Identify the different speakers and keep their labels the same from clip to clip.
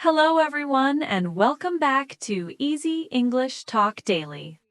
Speaker 1: Hello, everyone, and welcome back to Easy English Talk Daily.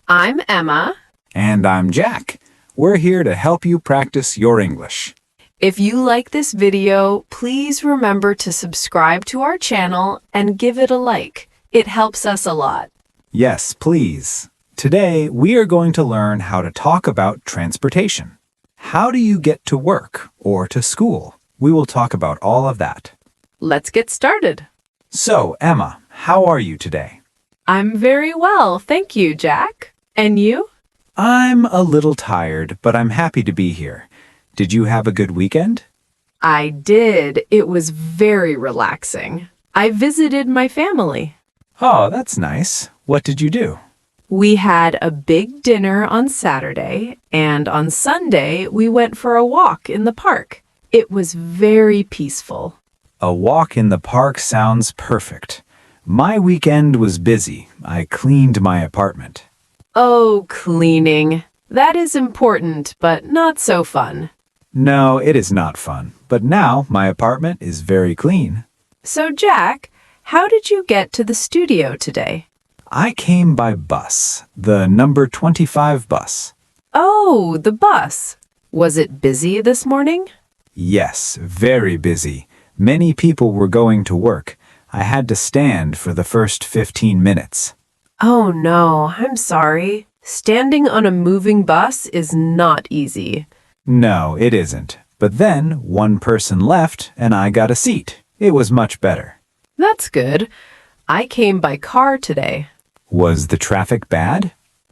Speaker 2: I'm Emma.
Speaker 3: And I'm Jack. We're here to help you practice your English.
Speaker 2: If you like this video, please remember to subscribe to our channel and give it a like. It helps us a lot.
Speaker 3: Yes, please. Today, we are going to learn how to talk about transportation. How do you get to work or to school? We will talk about all of that.
Speaker 2: Let's get started.
Speaker 3: So, Emma, how are you today?
Speaker 2: I'm very well, thank you, Jack. And you?
Speaker 3: I'm a little tired, but I'm happy to be here. Did you have a good weekend?
Speaker 2: I did. It was very relaxing. I visited my family.
Speaker 3: Oh, that's nice. What did you do?
Speaker 2: We had a big dinner on Saturday, and on Sunday, we went for a walk in the park. It was very peaceful.
Speaker 3: A walk in the park sounds perfect. My weekend was busy. I cleaned my apartment.
Speaker 2: Oh, cleaning. That is important, but not so fun.
Speaker 3: No, it is not fun. But now my apartment is very clean.
Speaker 2: So, Jack, how did you get to the studio today?
Speaker 3: I came by bus, the number 25 bus.
Speaker 2: Oh, the bus. Was it busy this morning?
Speaker 3: Yes, very busy. Many people were going to work. I had to stand for the first 15 minutes.
Speaker 2: Oh, no, I'm sorry. Standing on a moving bus is not easy.
Speaker 3: No, it isn't. But then one person left and I got a seat. It was much better.
Speaker 2: That's good. I came by car today.
Speaker 3: Was the traffic bad?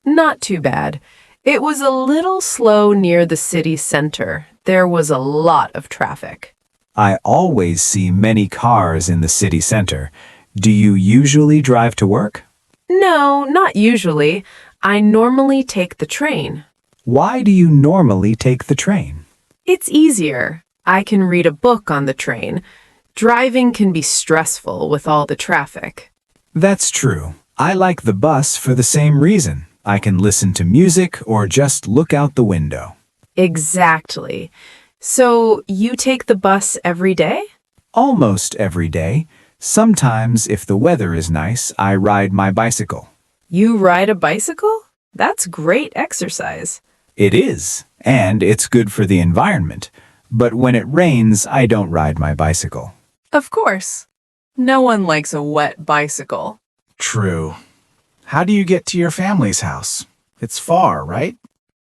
Speaker 2: Not too bad. It was a little slow near the city center. There was a lot of traffic.
Speaker 3: I always see many cars in the city center. Do you usually drive to work?
Speaker 2: No, not usually. I normally take the train.
Speaker 3: Why do you normally take the train?
Speaker 2: It's easier. I can read a book on the train. Driving can be stressful with all the traffic.
Speaker 3: That's true. I like the bus for the same reason. I can listen to music or just look out the window.
Speaker 2: Exactly. So you take the bus every day?
Speaker 3: Almost every day. Sometimes, if the weather is nice, I ride my bicycle.
Speaker 2: You ride a bicycle? That's great exercise.
Speaker 3: It is, and it's good for the environment. But when it rains, I don't ride my bicycle.
Speaker 2: Of course. No one likes a wet bicycle.
Speaker 4: True. How do you get to your family's house? It's far, right?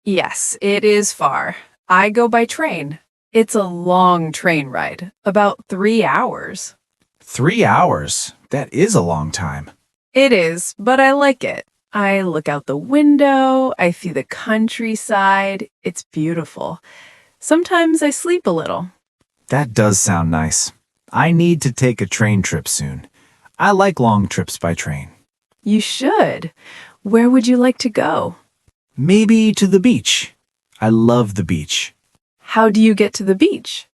Speaker 2: Yes, it is far. I go by train. It's a long train ride, about 3 hours.
Speaker 4: 3 hours? That is a long time.
Speaker 2: It is, but I like it. I look out the window, I see the countryside. It's beautiful. Sometimes I sleep a little.
Speaker 4: That does sound nice. I need to take a train trip soon. I like long trips by train.
Speaker 2: You should. Where would you like to go?
Speaker 4: Maybe to the beach. I love the beach.
Speaker 2: How do you get to the beach?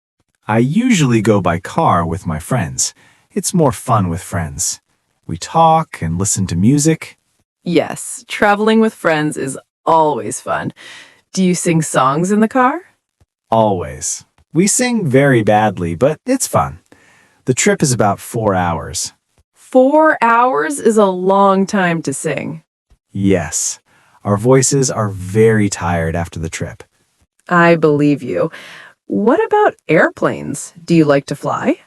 Speaker 4: I usually go by car with my friends. It's more fun with friends. We talk and listen to music.
Speaker 2: Yes, traveling with friends is always fun. Do you sing songs in the car?
Speaker 4: Always. We sing very badly, but it's fun. The trip is about 4 hours.
Speaker 2: 4 hours is a long time to sing.
Speaker 4: Yes. Our voices are very tired after the trip.
Speaker 2: I believe you. What about airplanes? Do you like to fly?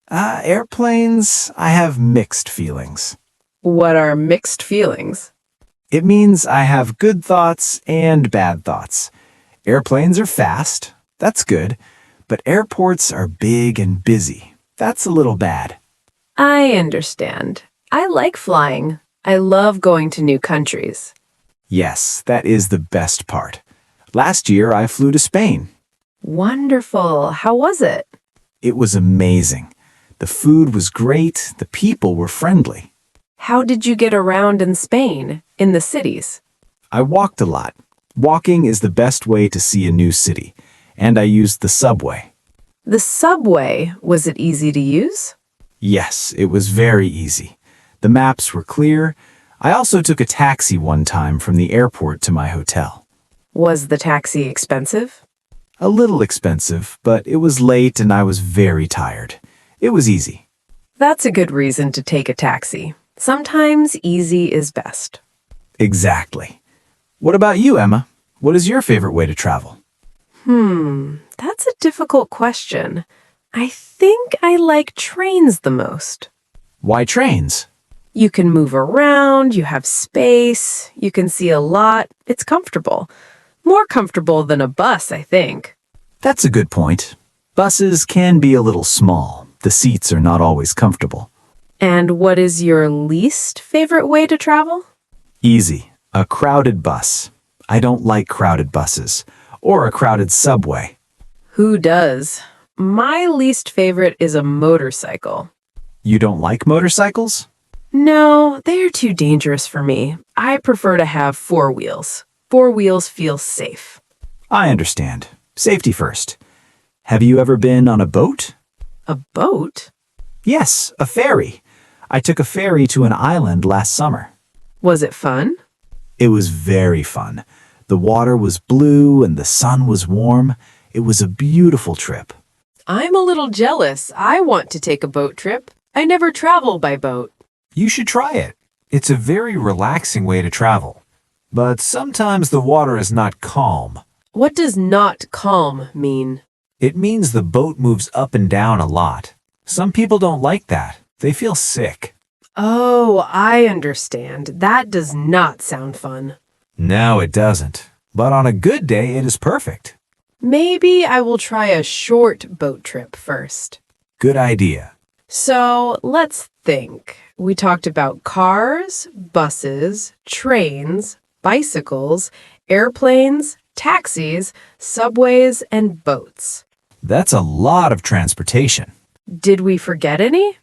Speaker 4: Airplanes, I have mixed feelings.
Speaker 2: What are mixed feelings?
Speaker 4: It means I have good thoughts and bad thoughts. Airplanes are fast. That's good. But airports are big and busy. That's a little bad.
Speaker 2: I understand. I like flying. I love going to new countries.
Speaker 4: Yes, that is the best part. Last year, I flew to Spain.
Speaker 2: Wonderful. How was it?
Speaker 4: It was amazing. The food was great. The people were friendly.
Speaker 2: How did you get around in Spain, in the cities?
Speaker 4: I walked a lot. Walking is the best way to see a new city. And I used the subway.
Speaker 2: The subway, was it easy to use?
Speaker 4: Yes, it was very easy. The maps were clear. I also took a taxi one time from the airport to my hotel.
Speaker 2: Was the taxi expensive?
Speaker 4: A little expensive, but it was late and I was very tired. It was easy.
Speaker 2: That's a good reason to take a taxi. Sometimes easy is best.
Speaker 4: Exactly. What about you, Emma? What is your favorite way to travel?
Speaker 2: That's a difficult question. I think I like trains the most.
Speaker 4: Why trains?
Speaker 2: You can move around, you have space, you can see a lot. It's comfortable. More comfortable than a bus, I think.
Speaker 4: That's a good point. Buses can be a little small. The seats are not always comfortable.
Speaker 2: And what is your least favorite way to travel?
Speaker 4: Easy. A crowded bus. I don't like crowded buses. Or a crowded subway.
Speaker 2: Who does? My least favorite is a motorcycle.
Speaker 4: You don't like motorcycles?
Speaker 2: No, they're too dangerous for me. I prefer to have four wheels. Four wheels feel safe.
Speaker 4: I understand. Safety first. Have you ever been on a boat?
Speaker 2: A boat?
Speaker 4: Yes, a ferry. I took a ferry to an island last summer.
Speaker 2: Was it fun?
Speaker 4: It was very fun. The water was blue and the sun was warm. It was a beautiful trip.
Speaker 2: I'm a little jealous. I want to take a boat trip. I never travel by boat.
Speaker 3: You should try it. It's a very relaxing way to travel. But sometimes the water is not calm.
Speaker 2: What does not calm mean?
Speaker 3: It means the boat moves up and down a lot. Some people don't like that. They feel sick.
Speaker 2: Oh, I understand. That does not sound fun.
Speaker 3: No, it doesn't. But on a good day, it is perfect.
Speaker 2: Maybe I will try a short boat trip first.
Speaker 3: Good idea.
Speaker 2: So let's think. We talked about cars, buses, trains, bicycles, airplanes, taxis, subways, and boats.
Speaker 3: That's a lot of transportation.
Speaker 2: Did we forget any?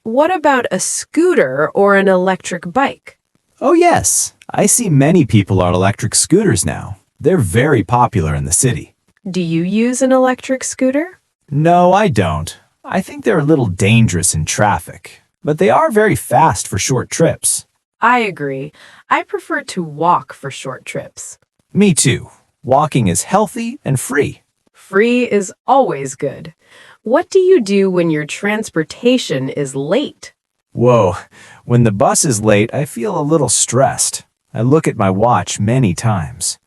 Speaker 2: What about a scooter or an electric bike?
Speaker 4: Oh yes, I see many people on electric scooters now. They're very popular in the city.
Speaker 2: Do you use an electric scooter?
Speaker 4: No, I don't. I think they're a little dangerous in traffic, but they are very fast for short trips.
Speaker 2: I agree. I prefer to walk for short trips.
Speaker 4: Me too. Walking is healthy and free.
Speaker 2: Free is always good. What do you do when your transportation is late?
Speaker 4: Whoa, when the bus is late, I feel a little stressed. I look at my watch many times.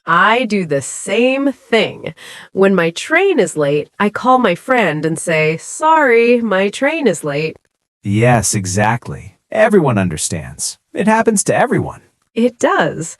Speaker 2: I do the same thing. When my train is late, I call my friend and say, "Sorry, my train is late."
Speaker 4: Yes, exactly. Everyone understands. It happens to everyone.
Speaker 2: It does.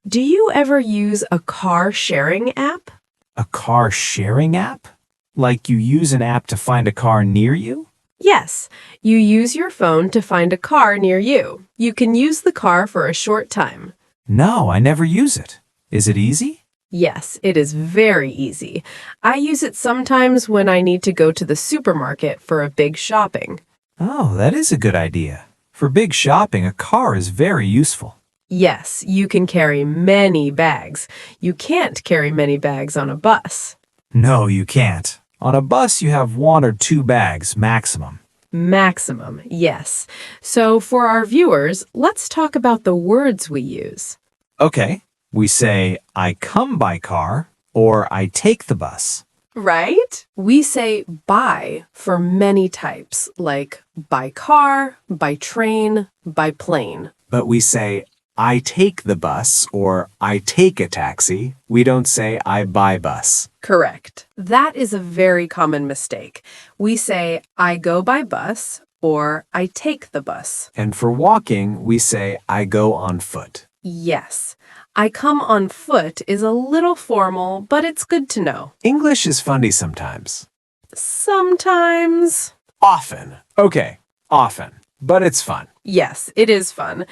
Speaker 2: Do you ever use a car sharing app?
Speaker 4: A car sharing app? Like you use an app to find a car near you?
Speaker 2: Yes, you use your phone to find a car near you. You can use the car for a short time.
Speaker 4: No, I never use it. Is it easy?
Speaker 2: Yes, it is very easy. I use it sometimes when I need to go to the supermarket for a big shopping.
Speaker 3: Oh, that is a good idea. For big shopping, a car is very useful.
Speaker 2: Yes, you can carry many bags. You can't carry many bags on a bus.
Speaker 3: No, you can't. On a bus, you have 1 or 2 bags maximum.
Speaker 2: Maximum, yes. So for our viewers, let's talk about the words we use.
Speaker 3: Okay, we say, I come by car, or I take the bus.
Speaker 2: Right? We say by for many types, like by car, by train, by plane.
Speaker 4: But we say, I take the bus or I take a taxi. We don't say I buy bus.
Speaker 2: Correct. That is a very common mistake. We say, I go by bus or I take the bus.
Speaker 4: And for walking, we say I go on foot.
Speaker 2: Yes. I come on foot is a little formal, but it's good to know.
Speaker 4: English is funny sometimes.
Speaker 2: Sometimes.
Speaker 4: Often. Okay, often. But it's fun.
Speaker 2: Yes, it is fun.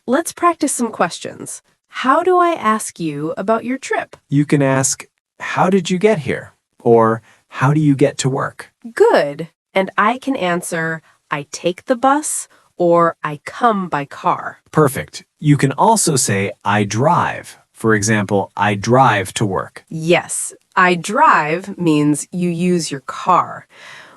Speaker 2: Let's practice some questions. How do I ask you about your trip?
Speaker 4: You can ask, how did you get here? Or how do you get to work?
Speaker 2: Good. And I can answer, I take the bus or I come by car.
Speaker 4: Perfect. You can also say, I drive. For example, I drive to work.
Speaker 2: Yes, I drive means you use your car.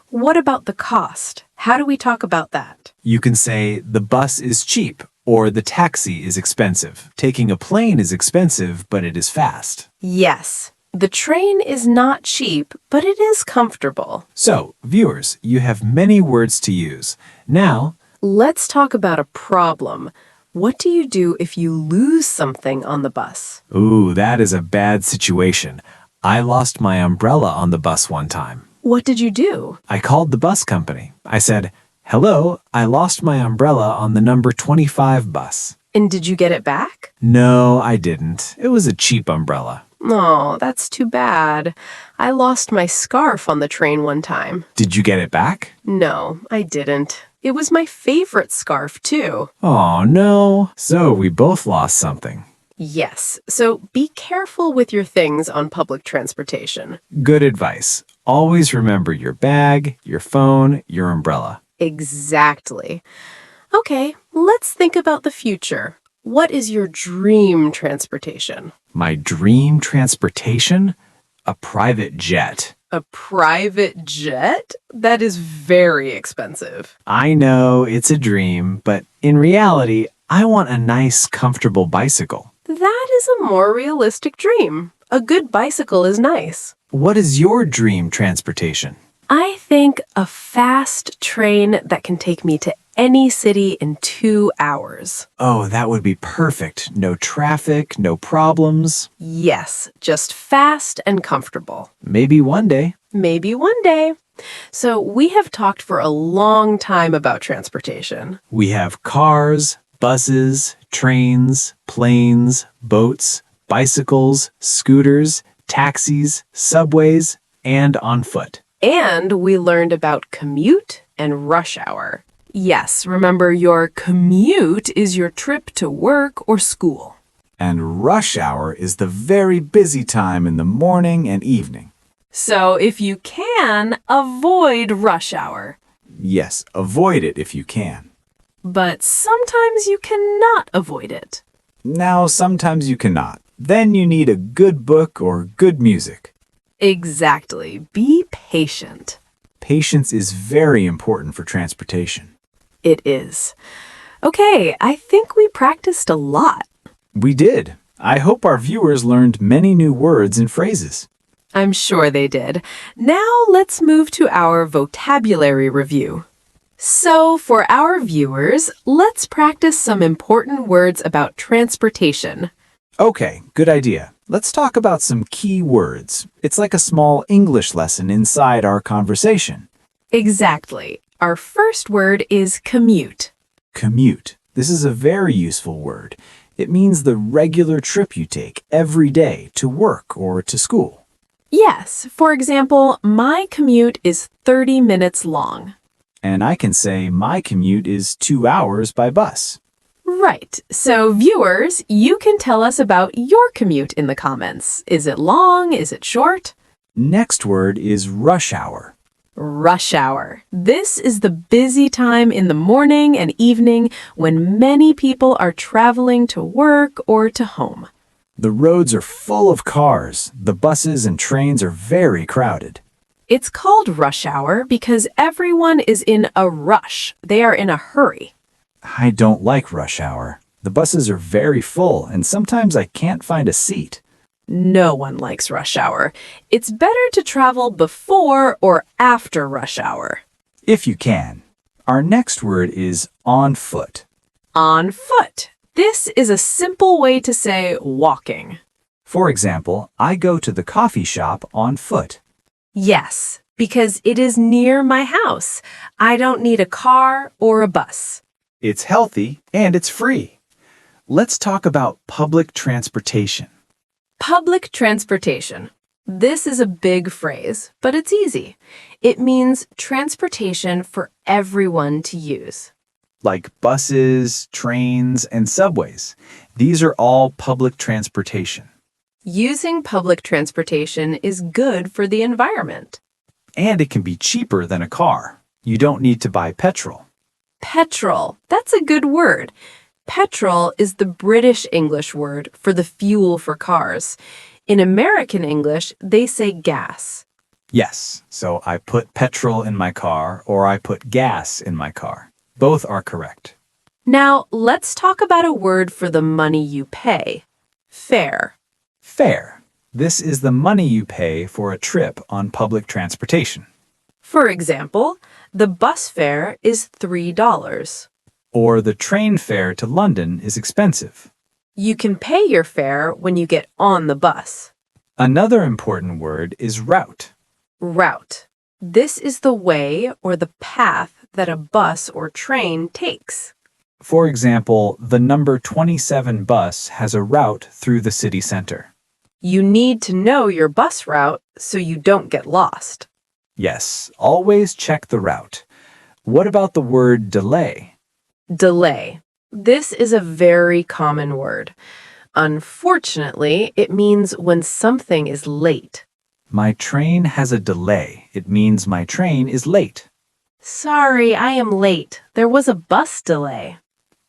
Speaker 2: What about the cost? How do we talk about that?
Speaker 4: You can say, the bus is cheap or the taxi is expensive. Taking a plane is expensive, but it is fast.
Speaker 2: Yes, The train is not cheap, but it is comfortable.
Speaker 4: So, viewers, you have many words to use. Now,
Speaker 2: Let's talk about a problem. What do you do if you lose something on the bus?
Speaker 4: ooh, that is a bad situation. I lost my umbrella on the bus one time.
Speaker 2: What did you do?
Speaker 4: I called the bus company. I said, "Hello, I lost my umbrella on the number 25 bus."
Speaker 2: And did you get it back?
Speaker 4: No, I didn't. It was a cheap umbrella.
Speaker 2: Oh, that's too bad. I lost my scarf on the train one time.
Speaker 4: Did you get it back?
Speaker 2: No, I didn't. It was my favorite scarf, too.
Speaker 4: Oh, no. So we both lost something.
Speaker 2: Yes, so be careful with your things on public transportation.
Speaker 4: Good advice. Always remember your bag, your phone, your umbrella.
Speaker 2: Exactly. Okay, let's think about the future. What is your dream transportation?
Speaker 4: My dream transportation? A private jet.
Speaker 2: A private jet? That is very expensive.
Speaker 4: I know it's a dream, but in reality, I want a nice, comfortable bicycle.
Speaker 2: That is a more realistic dream. A good bicycle is nice.
Speaker 4: What is your dream transportation?
Speaker 2: I think a fast train that can take me to any city in 2 hours.
Speaker 4: Oh, that would be perfect. No traffic, no problems.
Speaker 2: Yes, just fast and comfortable.
Speaker 4: Maybe one day.
Speaker 2: Maybe one day. So we have talked for a long time about transportation.
Speaker 4: We have cars, buses, trains, planes, boats, bicycles, scooters, taxis, subways, and on foot.
Speaker 2: And we learned about commute and rush hour. Yes, remember your commute is your trip to work or school.
Speaker 3: And rush hour is the very busy time in the morning and evening.
Speaker 2: So if you can, avoid rush hour.
Speaker 3: Yes, avoid it if you can.
Speaker 2: But sometimes you cannot avoid it.
Speaker 3: Now, sometimes you cannot. Then you need a good book or good music.
Speaker 2: Exactly. Be patient.
Speaker 3: Patience is very important for transportation.
Speaker 2: It is. Okay, I think we practiced a lot.
Speaker 3: We did. I hope our viewers learned many new words and phrases.
Speaker 2: I'm sure they did. Now let's move to our vocabulary review. So, for our viewers, let's practice some important words about transportation.
Speaker 3: Okay, good idea. Let's talk about some key words. It's like a small English lesson inside our conversation.
Speaker 2: Exactly. Our first word is commute.
Speaker 3: Commute. This is a very useful word. It means the regular trip you take every day to work or to school.
Speaker 2: Yes, for example, my commute is 30 minutes long.
Speaker 3: And I can say my commute is 2 hours by bus.
Speaker 2: Right. So, viewers, you can tell us about your commute in the comments. Is it long? Is it short?
Speaker 3: Next word is rush hour.
Speaker 2: Rush hour. This is the busy time in the morning and evening when many people are traveling to work or to home.
Speaker 3: The roads are full of cars. The buses and trains are very crowded.
Speaker 2: It's called rush hour because everyone is in a rush. They are in a hurry.
Speaker 3: I don't like rush hour. The buses are very full and sometimes I can't find a seat.
Speaker 2: No one likes rush hour. It's better to travel before or after rush hour.
Speaker 3: If you can. Our next word is on foot.
Speaker 2: On foot. This is a simple way to say walking.
Speaker 3: For example, I go to the coffee shop on foot.
Speaker 2: Yes, because it is near my house. I don't need a car or a bus.
Speaker 3: It's healthy and it's free. Let's talk about public transportation.
Speaker 2: Public transportation. This is a big phrase, but it's easy. It means transportation for everyone to use.
Speaker 3: Like buses, trains, and subways. These are all public transportation.
Speaker 2: Using public transportation is good for the environment.
Speaker 3: And it can be cheaper than a car. You don't need to buy petrol.
Speaker 2: Petrol. That's a good word. Petrol is the British English word for the fuel for cars. In American English, they say gas.
Speaker 3: Yes, so I put petrol in my car or I put gas in my car. Both are correct.
Speaker 2: Now, let's talk about a word for the money you pay. Fare.
Speaker 3: Fare. This is the money you pay for a trip on public transportation.
Speaker 2: For example, the bus fare is $3.
Speaker 3: Or the train fare to London is expensive.
Speaker 2: You can pay your fare when you get on the bus.
Speaker 3: Another important word is route.
Speaker 2: Route. This is the way or the path that a bus or train takes.
Speaker 3: For example, the number 27 bus has a route through the city center.
Speaker 2: You need to know your bus route so you don't get lost.
Speaker 3: Yes, always check the route. What about the word delay?
Speaker 2: Delay. This is a very common word. Unfortunately, it means when something is late.
Speaker 3: My train has a delay. It means my train is late.
Speaker 2: Sorry, I am late. There was a bus delay.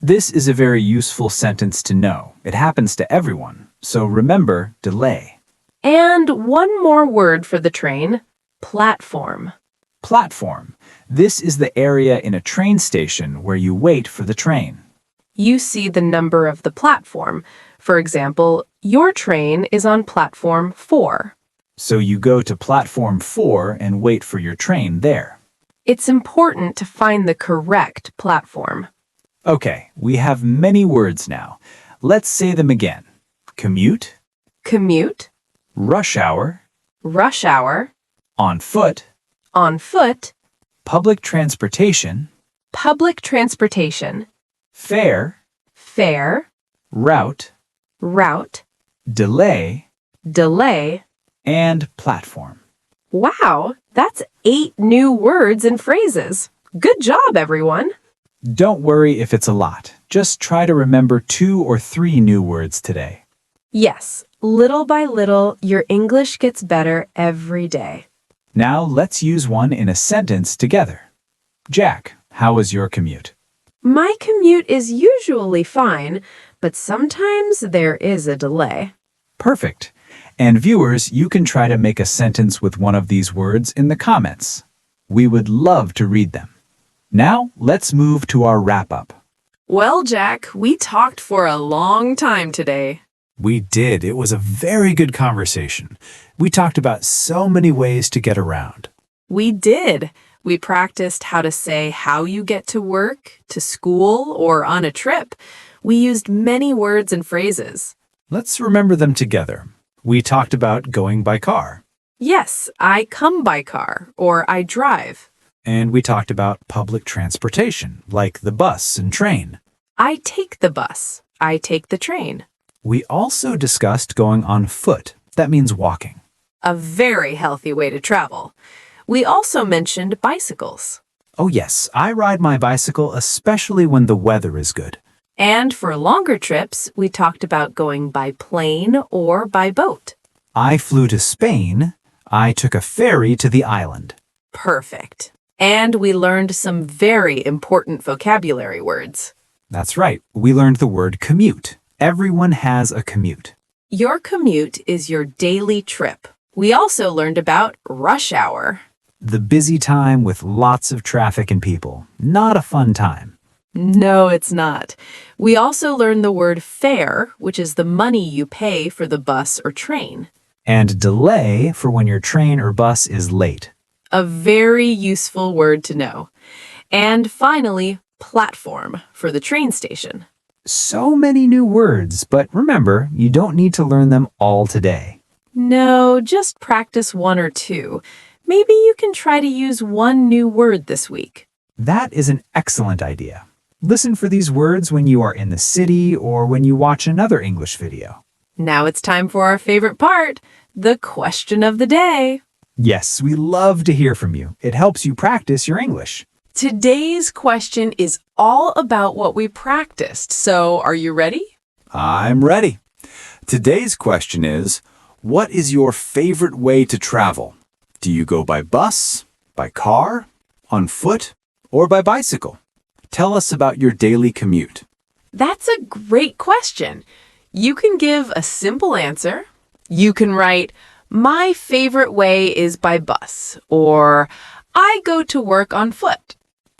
Speaker 3: This is a very useful sentence to know. It happens to everyone. So remember, delay.
Speaker 2: And one more word for the train, platform.
Speaker 3: Platform. This is the area in a train station where you wait for the train.
Speaker 2: You see the number of the platform. For example, your train is on platform 4.
Speaker 3: So you go to platform 4 and wait for your train there.
Speaker 2: It's important to find the correct platform.
Speaker 3: Okay, we have many words now. Let's say them again. Commute,
Speaker 2: Commute,
Speaker 3: rush hour,
Speaker 2: rush hour,
Speaker 3: on foot,
Speaker 2: on foot,
Speaker 3: public transportation,
Speaker 2: public transportation,
Speaker 3: fare,
Speaker 2: fare,
Speaker 3: route,
Speaker 2: route,
Speaker 3: delay,
Speaker 2: delay.
Speaker 3: and platform.
Speaker 2: Wow, that's 8 new words and phrases. Good job, everyone.
Speaker 3: Don't worry if it's a lot. Just try to remember 2 or 3 new words today.
Speaker 2: Yes, little by little, your English gets better every day.
Speaker 3: Now let's use one in a sentence together. Jack, how was your commute?
Speaker 2: My commute is usually fine, but sometimes there is a delay.
Speaker 3: Perfect. And viewers, you can try to make a sentence with one of these words in the comments. We would love to read them. Now, let's move to our wrap-up.
Speaker 2: Well, Jack, we talked for a long time today.
Speaker 4: We did. It was a very good conversation. We talked about so many ways to get around.
Speaker 2: We did. We practiced how to say how you get to work, to school, or on a trip. We used many words and phrases.
Speaker 4: Let's remember them together. We talked about going by car.
Speaker 2: Yes, I come by car, or I drive.
Speaker 4: And we talked about public transportation, like the bus and train.
Speaker 2: I take the bus. I take the train.
Speaker 4: We also discussed going on foot. That means walking.
Speaker 2: A very healthy way to travel. We also mentioned bicycles.
Speaker 4: Oh yes, I ride my bicycle especially when the weather is good.
Speaker 2: And for longer trips, we talked about going by plane or by boat.
Speaker 4: I flew to Spain. I took a ferry to the island.
Speaker 2: Perfect. And we learned some very important vocabulary words.
Speaker 4: That's right. We learned the word commute. Everyone has a commute.
Speaker 2: Your commute is your daily trip. We also learned about rush hour.
Speaker 4: The busy time with lots of traffic and people. Not a fun time.
Speaker 2: No, it's not. We also learned the word fare, which is the money you pay for the bus or train.
Speaker 4: And delay for when your train or bus is late.
Speaker 2: A very useful word to know. And finally, platform for the train station.
Speaker 4: So many new words, but remember, you don't need to learn them all today.
Speaker 2: No, just practice 1 or 2. Maybe you can try to use 1 new word this week.
Speaker 4: That is an excellent idea. Listen for these words when you are in the city or when you watch another English video.
Speaker 2: Now it's time for our favorite part, the question of the day.
Speaker 4: Yes, we love to hear from you. It helps you practice your English.
Speaker 2: Today's question is all about what we practiced, so are you ready?
Speaker 3: I'm ready. Today's question is, what is your favorite way to travel? Do you go by bus, by car, on foot, or by bicycle? Tell us about your daily commute.
Speaker 2: That's a great question. You can give a simple answer. You can write, my favorite way is by bus, or I go to work on foot.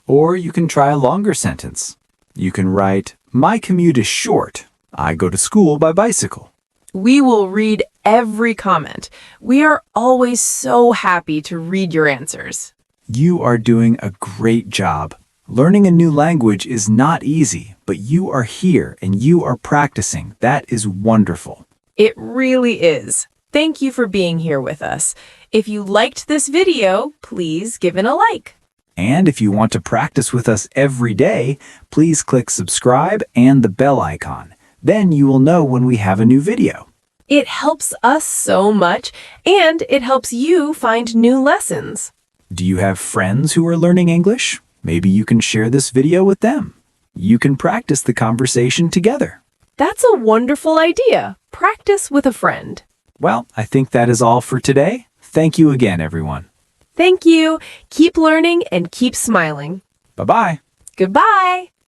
Speaker 3: Or you can try a longer sentence. You can write, my commute is short. I go to school by bicycle.
Speaker 2: We will read every comment. We are always so happy to read your answers.
Speaker 4: You are doing a great job. Learning a new language is not easy, but you are here and you are practicing. That is wonderful.
Speaker 2: It really is. Thank you for being here with us. If you liked this video, please give it a like.
Speaker 4: And if you want to practice with us every day, please click subscribe and the bell icon. Then you will know when we have a new video.
Speaker 2: It helps us so much, and it helps you find new lessons.
Speaker 4: Do you have friends who are learning English? Maybe you can share this video with them. You can practice the conversation together.
Speaker 2: That's a wonderful idea. Practice with a friend.
Speaker 4: Well, I think that is all for today. Thank you again, everyone.
Speaker 2: Thank you. Keep learning and keep smiling.
Speaker 4: Bye-bye.
Speaker 2: Goodbye.